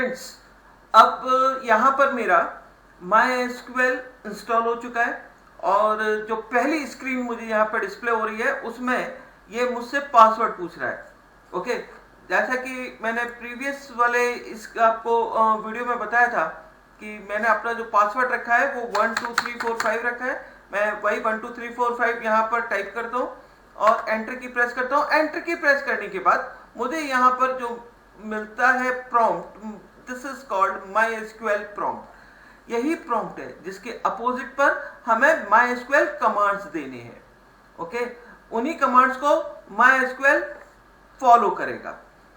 Students, अब यहाँ पर मेरा MySQL इंस्टॉल हो चुका है और जो पहली स्क्रीन मुझे यहाँ पर डिस्प्ले हो रही है उसमें ये मुझसे पासवर्ड पूछ रहा है। ओके, जैसा कि मैंने प्रीवियस वाले इस आपको वीडियो में बताया था कि मैंने अपना जो पासवर्ड रखा है वो 1 2 3 4 5 रखा है। मैं वही 1 2 3 4 5 यहाँ पर टाइप करता हूँ और एंटर की प्रेस करता हूँ। एंटर की प्रेस करने के बाद मुझे यहाँ पर जो मिलता है prompt, this is called MySQL prompt. यही प्रॉम्प्ट है जिसके अपोजिट पर हमें MySQL कमांड्स देने हैं। ओके, उन्हीं कमांड्स को MySQL फॉलो करेगा।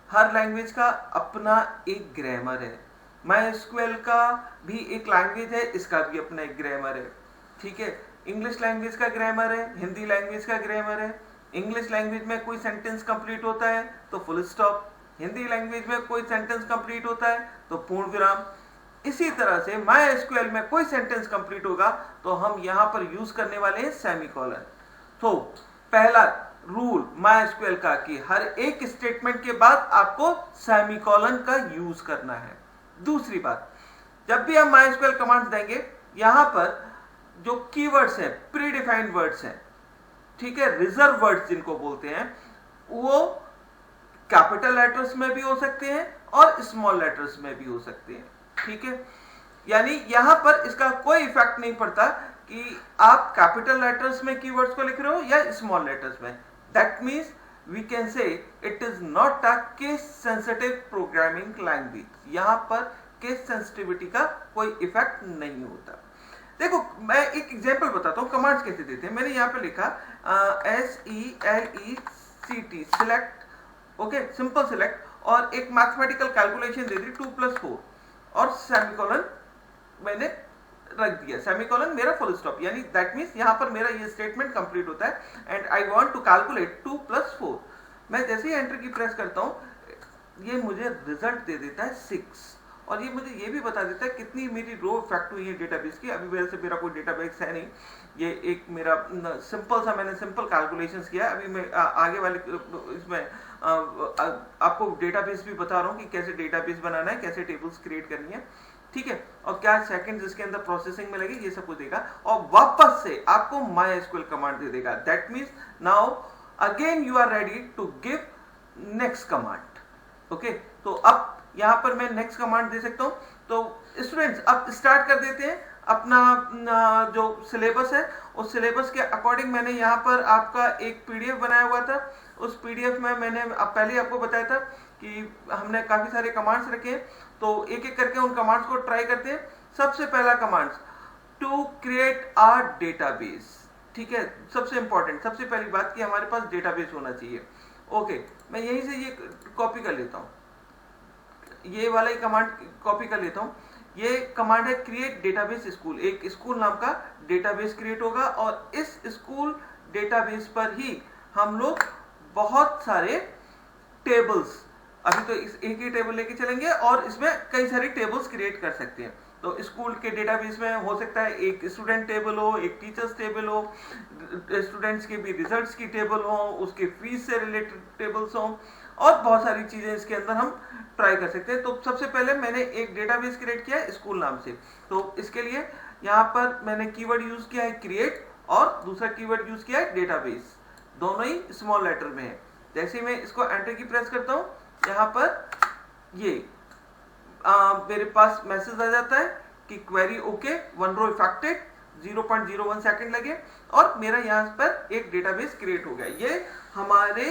हर लैंग्वेज का अपना एक ग्रामर है। MySQL का भी एक लैंग्वेज है, इसका भी अपना एक ग्रामर है। ठीक है, इंग्लिश लैंग्वेज का ग्रामर है, हिंदी लैंग्वेज का ग्रामर है। इंग्लिश लैंग्वेज में कोई सेंटेंस कंप्लीट होता है तो फुल स्टॉप, हिंदी लैंग्वेज में कोई सेंटेंस कंप्लीट होता है तो पूर्ण विराम। इसी तरह से MySQL में कोई सेंटेंस कंप्लीट होगा तो हम यहां पर यूज करने वाले हैं सेमीकोलन। तो पहला रूल MySQL का कि हर एक स्टेटमेंट के बाद आपको सेमीकोलन का यूज करना है। दूसरी बात, जब भी हम MySQL कमांड्स देंगे यहां पर जो कीवर्ड्स है, प्री डिफाइंड वर्ड्स हैं, ठीक है, रिजर्व वर्ड्स जिनको बोलते हैं, वो कैपिटल लेटर्स में भी हो सकते हैं और स्मॉल लेटर्स में भी हो सकते हैं। ठीक है, यानी यहां पर इसका कोई इफेक्ट नहीं पड़ता कि आप कैपिटल लेटर्स में कीवर्ड्स को लिख रहे हो या स्मॉल लेटर्स में। That means we can say it is not a case sensitive programming language. यहां पर केस सेंसिटिविटी का कोई इफेक्ट नहीं होता। देखो, मैं एक एग्जांपल बताता हूं कमांड्स कैसे देते हैं। मैंने यहां पे लिखा SELECT select, okay, simple select, और एक मैथमेटिकल कैलकुलेशन दे दी 2 + 4 और सेमीकोलन मैंने रख दिया। सेमीकोलन मेरा फुल स्टॉप, यानी दैट मींस यहां पर मेरा ये स्टेटमेंट कंप्लीट होता है and I want to calculate 2 + 4। मैं जैसे ही एंटर की प्रेस करता हूं ये मुझे रिजल्ट दे देता है 6 और ये मुझे ये भी बता देता है कितनी मेरी रो इफेक्ट हुई है डेटाबेस की। अभी वैसे मेरा कोई डेटाबेस है नहीं, ये एक मेरा सिंपल सा मैंने सिंपल कैलकुलेशंस किया। अभी मैं आगे वाले इसमें आपको डेटाबेस भी बता रहा हूँ कि कैसे डेटाबेस बनाना है, कैसे टेबल्स क्रिएट करनी है। ठीक है, और क्या सेकंड्स इसके अंदर प्रोसेसिंग में लगे, ये सब कुछ देगा और वापस से आपको MySQL कमांड दे देगा। That means now again you are ready to give next command. Okay, तो अब यहां पर मैं नेक्स्ट कमांड दे सकता हूं। तो स्टूडेंट्स, अब स्टार्ट कर देते हैं अपना जो सिलेबस है। उस सिलेबस के अकॉर्डिंग मैंने यहाँ पर आपका एक PDF बनाया हुआ था। उस PDF में मैंने पहले आपको बताया था कि हमने काफी सारे कमांड्स रखे हैं, तो एक एक करके उन कमांड्स को ट्राई करते हैं। सबसे पहला commands, to create a database. ठीक है, सबसे इंपॉर्टेंट, सबसे पहली बात कि हमारे पास डेटाबेस होना चाहिए। ओके, मैं यहीं से ये कॉपी कर लेता हूँ, ये वाला ही कमांड कॉपी कर लेता हूँ। ये कमांड है क्रिएट डेटाबेस स्कूल। एक स्कूल नाम का डेटाबेस क्रिएट होगा और इस स्कूल डेटाबेस पर ही हम लोग बहुत सारे टेबल्स, अभी तो इस एक ही टेबल लेके चलेंगे और इसमें कई सारी टेबल्स क्रिएट कर सकते हैं। तो स्कूल के डेटाबेस में हो सकता है एक स्टूडेंट टेबल हो, एक टीचर्स टेबल हो, स्टूडेंट्स के भी रिजल्ट्स की टेबल हो, उसके फीस से रिलेटेड टेबल्स हो और बहुत सारी चीजें इसके अंदर हम ट्राई कर सकते हैं। तो सबसे पहले मैंने एक डेटाबेस क्रिएट किया है स्कूल नाम से। तो इसके लिए यहाँ पर मैंने कीवर्ड यूज किया है क्रिएट और दूसरा कीवर्ड यूज किया है डेटाबेस, दोनों ही स्मॉल लेटर में है। जैसे मैं इसको एंटर की प्रेस करता हूँ, यहाँ पर ये मेरे पास मैसेज आ जाता है कि क्वेरी ओके, 1 रो इफेक्टेड, 0.01 सेकंड लगे और मेरा यहाँ पर एक डेटाबेस क्रिएट हो गया। ये हमारे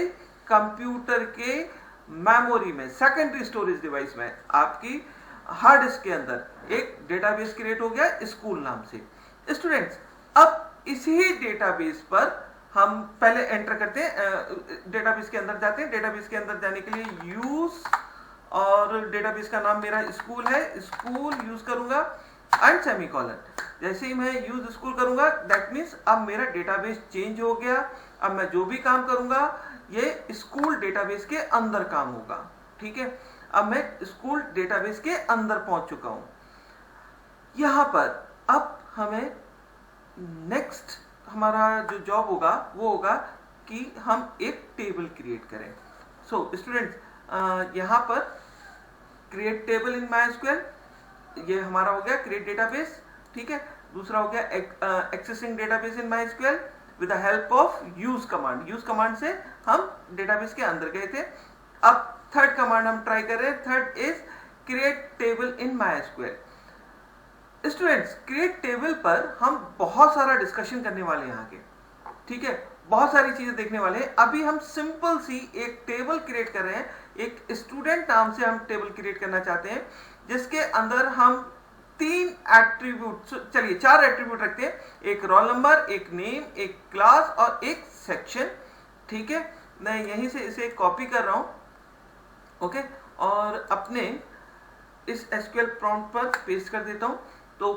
कंप्यूटर के मेमोरी में, सेकेंडरी स्टोरेज डिवाइस में, आपकी हार्ड डिस्क के अंदर एक डेटाबेस क्रिएट हो गया स्कूल नाम से। स्टूडेंट्स, अब इसी डेटाबेस पर हम पहले एंटर करते हैं, डेटाबेस के अंदर जाते हैं। डेटाबेस के अंदर जाने के लिए यूज, और डेटाबेस का नाम मेरा स्कूल है, स्कूल यूज करूंगा एंड सेमीकोलन। जैसे ही मैं यूज स्कूल करूंगा दैट मींस अब मेरा डेटाबेस चेंज हो गया। अब मैं जो भी काम करूंगा ये स्कूल डेटाबेस के अंदर काम होगा। ठीक है, अब मैं स्कूल डेटाबेस के अंदर पहुंच चुका हूं। यहां पर अब हमें नेक्स्ट हमारा जो जॉब होगा वो होगा कि हम एक टेबल क्रिएट करें। सो स्टूडेंट्स, यहां पर क्रिएट टेबल इन MySQL, ये हमारा हो गया क्रिएट डेटाबेस, ठीक है। दूसरा हो गया accessing database in MySQL with the help of use command. Use command से हम डेटाबेस के अंदर गए थे। अब थर्ड कमांड हम ट्राई कर रहे हैं, third is create table in MySQL। Students, create table पर हम बहुत सारा डिस्कशन करने वाले हैं आगे, ठीक है, बहुत सारी चीजें देखने वाले हैं। अभी हम सिंपल सी एक टेबल क्रिएट कर रहे हैं, एक स्टूडेंट नाम से हम टेबल क्रिएट करना चाहते हैं, जिसके अंदर हम 3 एट्रीब्यूट, चलिए 4 एट्रीब्यूट रखते हैं, एक रोल नंबर, एक नेम, एक क्लास और एक सेक्शन, ठीक है। मैं यहीं से इसे कॉपी कर रहा हूं, ओके, और अपने इस SQL प्रॉम्प्ट पर पेस्ट कर देता हूं। तो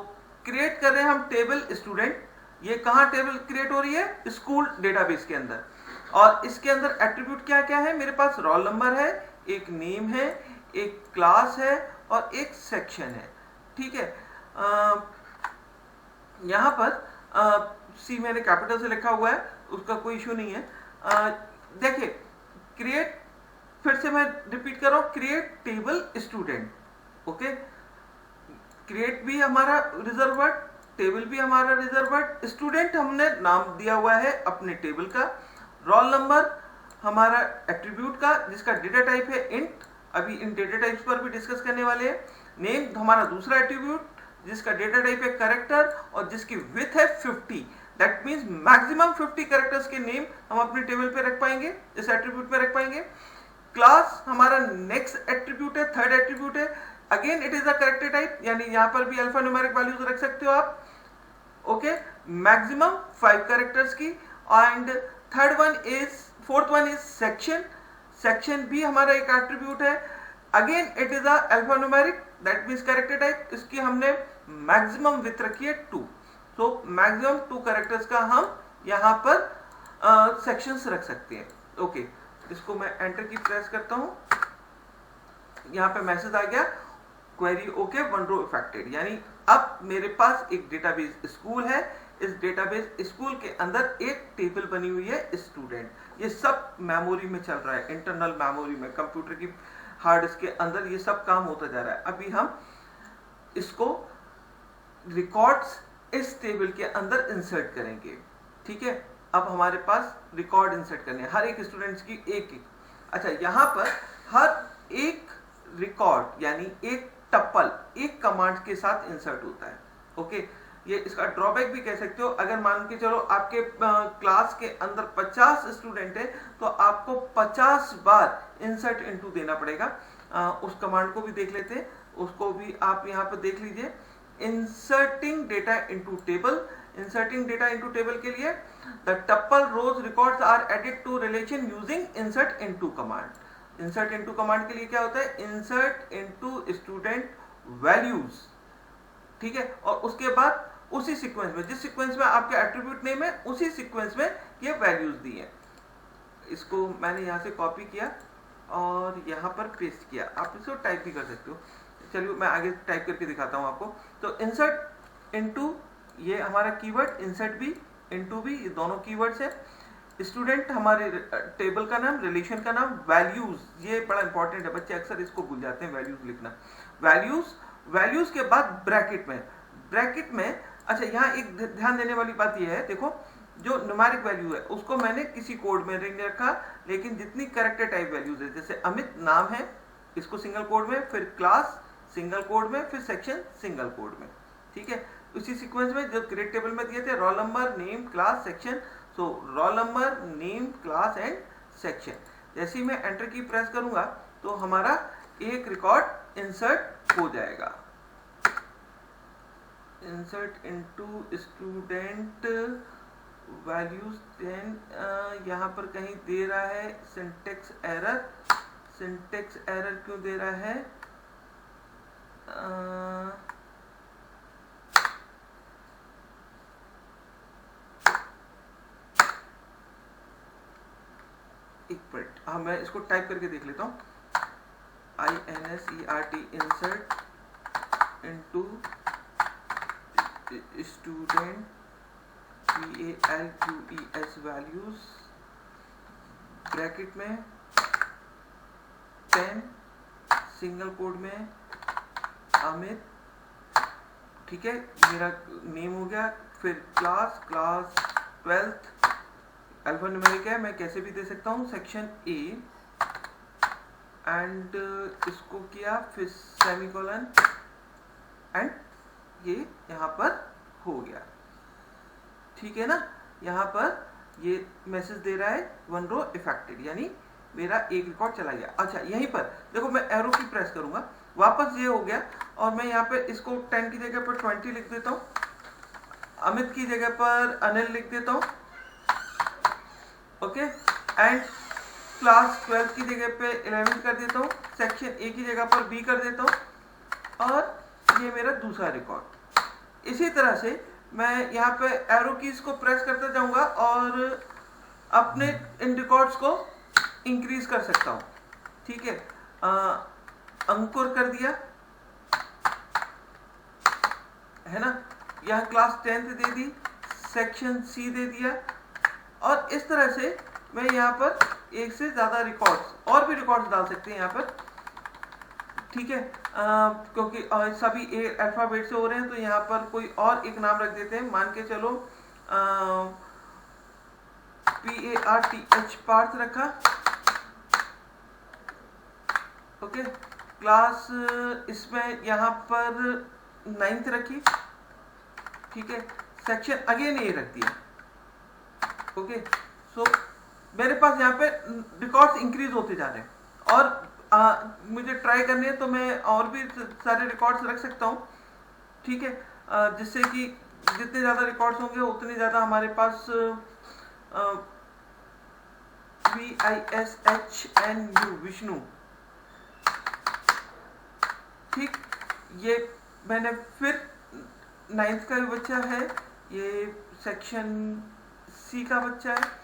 क्रिएट कर रहे हैं हम टेबल स्टूडेंट। ये कहां टेबल क्रिएट हो रही है? स्कूल डेटाबेस के अंदर। और इसके अंदर एट्रीब्यूट क्या क्या है? मेरे पास रोल नंबर है, एक नेम है, एक क्लास है और एक सेक्शन है, ठीक है। यहां पर सी मैंने कैपिटल से लिखा हुआ है, उसका कोई इशू नहीं है। देखिए, क्रिएट, फिर से मैं रिपीट कर रहा हूं, create table student, okay. Create भी हमारा रिजर्व वर्ड, टेबल भी हमारा रिजर्व वर्ड, स्टूडेंट हमने नाम दिया हुआ है अपने टेबल का, रोल नंबर हमारा एट्रीब्यूट का जिसका डेटा टाइप है इंट, अभी इन डेटा टाइप्स पर भी डिस्कस करने वाले हैं। नेम हमारा दूसरा एट्रीब्यूट जिसका डेटा टाइप है कैरेक्टर और जिसकी विड्थ है 50, दैट मींस मैक्सिमम 50 कैरेक्टर्स के नेम हम अपने टेबल पे रख पाएंगे, इस एट्रीब्यूट पे रख पाएंगे। क्लास हमारा नेक्स्ट एट्रीब्यूट है, थर्ड एट्रीब्यूट है, again it is a character type, यानी यहां पर भी अल्फा न्यूमेरिक वैल्यूज रख सकते हो आप, ओके, मैक्सिमम 5 कैरेक्टर्स की। And fourth one is section. Section भी हमारा एक एट्रीब्यूट है, again it is a alpha numeric, that means character type, इसकी हमने मैक्सिमम विड्थ रखी है 2, तो मैक्सिमम 2 कैरेक्टर्स का हम यहां पर सेक्शंस रख सकते हैं, ओके। इसको मैं एंटर की प्रेस करता हूं, यहां पे मैसेज आ गया क्वेरी ओके 1 रो इफेक्टेड, यानी अब मेरे पास एक डेटाबेस स्कूल है, इस डेटाबेस स्कूल के अंदर एक टेबल बनी हुई है स्टूडेंट। ये सब मेमोरी में चल रहा है, इंटरनल मेमोरी में, कंप्यूटर की हार्ड डिस्क के अंदर ये सब काम होता जा रहा है। अभी हम इसको रिकॉर्ड्स इस टेबल के अंदर इंसर्ट करेंगे, ठीक है। अब हमारे पास रिकॉर्ड इंसर्ट करने हैं, हर एक स्टूडेंट्स की एक एक। अच्छा, यहां पर हर एक रिकॉर्ड यानी एक टप्पल एक कमांड के साथ इंसर्ट होता है, ओके। ये इसका ड्रॉबैक भी कह सकते हो, अगर मान के चलो आपके क्लास के अंदर 50 स्टूडेंट है तो आपको 50 बार इंसर्ट इनटू देना पड़ेगा। उस कमांड को भी देख लेते हैं, उसको भी आप यहाँ पर देख लीजिए। Inserting data into table, inserting data into table के लिए the tuple rows records are added to relation using insert into command. Insert into command के लिए क्या होता है? इंसर्ट इनटू स्टूडेंट वैल्यूज, ठीक है। और उसके बाद उसी सीक्वेंस में, जिस सीक्वेंस में आपके एट्रीब्यूट नेम है, उसी सीक्वेंस में ये वैल्यूज दी है। इसको मैंने यहाँ से कॉपी किया और यहाँ पर पेस्ट किया, आप इसको टाइप भी कर सकते हो। चलिए मैं आगे टाइप करके दिखाता हूँ आपको। तो इंसर्ट इनटू, ये हमारा कीवर्ड, इंसर्ट भी इनटू भी, ये दोनों कीवर्ड्स है। स्टूडेंट हमारे टेबल का नाम, रिलेशन का नाम, वैल्यूज, ये बड़ा इंपॉर्टेंट है, बच्चे अक्सर इसको भूल जाते हैं वैल्यूज लिखना। वैल्यूज, वैल्यूज के बाद ब्रैकेट में, ब्रैकेट में अच्छा यहाँ एक ध्यान देने वाली बात यह है, देखो जो न्यूमेरिक वैल्यू है उसको मैंने किसी कोड में नहीं रखा, लेकिन जितनी कैरेक्टर टाइप वैल्यूज है, जैसे अमित नाम है, इसको सिंगल कोड में, फिर क्लास सिंगल कोड में, फिर सेक्शन सिंगल कोड में, ठीक है। उसी सीक्वेंस में जो क्रिएट टेबल में दिए थे, roll number, name, class, section, so roll number, name, class and section. जैसे ही मैं एंटर की प्रेस करूंगा तो हमारा एक रिकॉर्ड इंसर्ट हो जाएगा। इंसर्ट इनटू स्टूडेंट वैल्यूज 10, यहाँ पर कहीं दे रहा है सिंटेक्स एरर। सिंटेक्स एरर क्यों दे रहा है? एक मिनट, हाँ मैं इसको टाइप करके देख लेता हूँ। INSERT insert into student VALQES values bracket में 10 सिंगल कोड में अमित, ठीक है, मेरा नेम हो गया, फिर क्लास 12th अल्फा न्यूमेरिक है, मैं कैसे भी दे सकता हूँ, सेक्शन ए एंड इसको किया, फिर सेमीकोलन एंड ये यहाँ पर हो गया, ठीक है ना। यहाँ पर ये मैसेज दे रहा है 1 रो इफेक्टेड, यानी मेरा एक रिकॉर्ड चला गया। अच्छा, यहीं पर देखो मैं एरो की प्रेस करूंगा, वापस ये हो गया, और मैं यहाँ पे इसको 10 की जगह पर 20 लिख देता हूँ, अमित की जगह पर अनिल लिख देता हूँ, ओके, एंड क्लास 12 की जगह पे 11 कर देता हूँ, सेक्शन ए की जगह पर बी कर देता हूँ, और ये मेरा दूसरा रिकॉर्ड। इसी तरह से मैं यहाँ पे एरो कीज को प्रेस करता जाऊंगा और अपने इन रिकॉर्ड्स को इंक्रीज कर सकता हूँ, ठीक है। अंकुर कर दिया है ना, यहाँ क्लास 10th दे दी, सेक्शन सी दे दिया, और इस तरह से मैं यहाँ पर एक से ज्यादा रिकॉर्ड्स और भी रिकॉर्ड्स डाल सकते हैं यहाँ पर, ठीक है। क्योंकि सभी ए अल्फाबेट से हो रहे हैं तो यहाँ पर कोई और एक नाम रख देते हैं, मान के चलो PARTH पार्थ रखा, ओके। क्लास इसमें यहाँ पर 9th रखी, ठीक है, सेक्शन अगेन ये रख दिया, ओके। सो मेरे पास यहाँ पे रिकॉर्ड्स इंक्रीज होते जा रहे हैं, और मुझे ट्राई करनी है तो मैं और भी सारे रिकॉर्ड्स रख सकता हूँ, ठीक है, जिससे कि जितने ज़्यादा रिकॉर्ड्स होंगे उतने ज़्यादा हमारे पास VISHNU विष्णु, ठीक। ये मैंने फिर 9th का भी बच्चा है, ये सेक्शन सी का बच्चा है।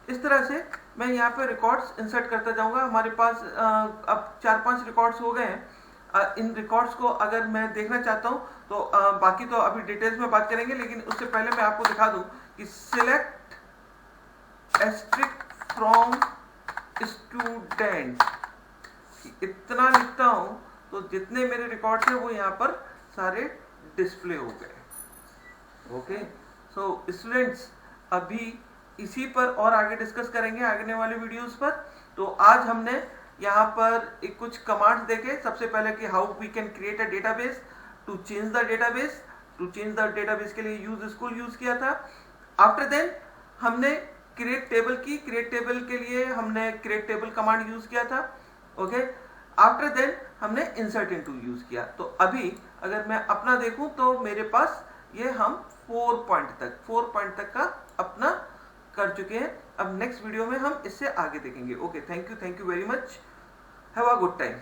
इस तरह से मैं यहाँ पे रिकॉर्ड्स इंसर्ट करता जाऊंगा। हमारे पास अब 4-5 रिकॉर्ड्स हो गए हैं। इन रिकॉर्ड्स को अगर मैं देखना चाहता हूँ तो बाकी तो अभी डिटेल्स में बात करेंगे, लेकिन उससे पहले मैं आपको दिखा दूं कि सिलेक्ट एस्ट्रिक्ट फ्रॉम स्टूडेंट, इतना लिखता हूँ तो जितने मेरे रिकॉर्ड थे वो यहाँ पर सारे डिस्प्ले हो गए, ओके। सो स्टूडेंट्स, अभी इसी पर और आगे डिस्कस करेंगे आगे वाले वीडियोस पर। तो आज हमने यहाँ पर एक कुछ कमांड्स देखे। सबसे पहले कि how we can create a database, to change the database, के लिए यूज स्कूल यूज किया था। आफ्टर देन हमने क्रिएट टेबल की, क्रिएट टेबल के लिए हमने क्रिएट टेबल कमांड यूज किया था, ओके। आफ्टर देन हमने इंसर्ट इनटू यूज किया। तो अभी अगर मैं अपना देखूं तो मेरे पास ये हम 4 पॉइंट तक का अपना कर चुके हैं। अब नेक्स्ट वीडियो में हम इससे आगे देखेंगे। Okay, thank you very much, have a good time.